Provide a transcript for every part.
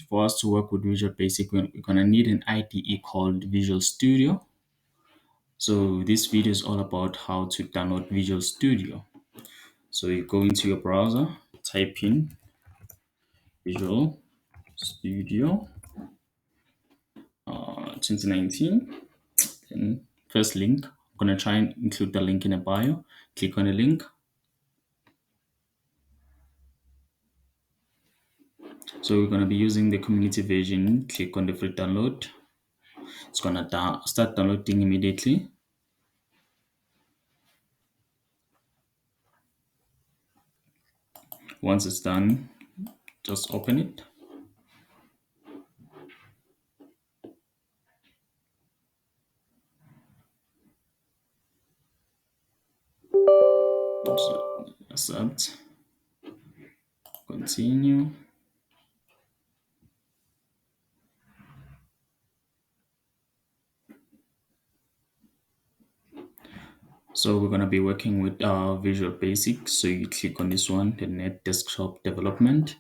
For us to work with Visual Basic, we're going to need an IDE called Visual Studio. So this video is all about how to download Visual Studio. So you go into your browser, type in Visual Studio 2019, and first link. I'm going to try and include the link in the bio. Click on the link. So we're going to be using the community version. Click on the free download. It's going to start downloading immediately. Once it's done, just open it. Accept, continue. So we're going to be working with Visual Basic. So you click on this one, the Net Desktop Development.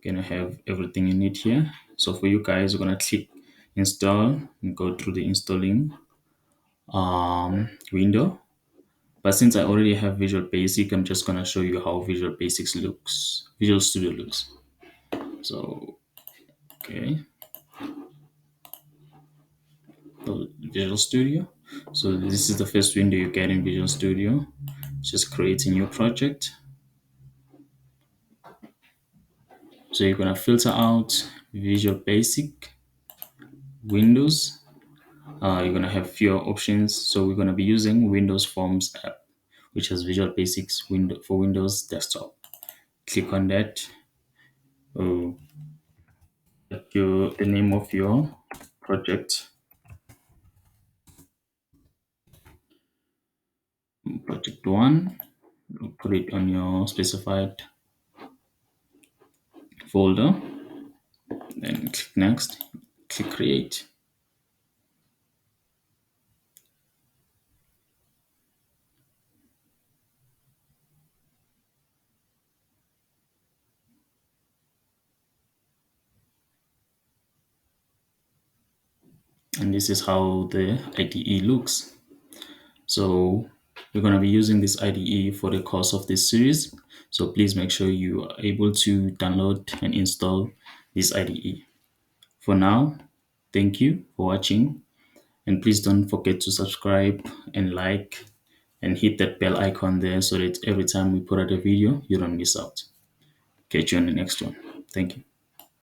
You're going to have everything you need here. So for you guys, we're going to click install and go through the installing window. But since I already have Visual Basic, I'm just going to show you how Visual Studio looks. So, okay. So Visual Studio. So this is the first window you get in Visual Studio. Just create a new project. So you're gonna filter out Visual Basic, Windows. You're gonna have fewer options. So we're gonna be using Windows Forms app, which has Visual Basics window for Windows desktop. Click on that. The name of your project. Project one. Put it on your specified folder. Then click next. Click create. And this is how the IDE looks. So we're going to be using this IDE for the course of this series. So please make sure you are able to download and install this IDE. For now, thank you for watching, and please don't forget to subscribe and like and hit that bell icon there so that every time we put out a video, you don't miss out. Catch you on the next one. Thank you.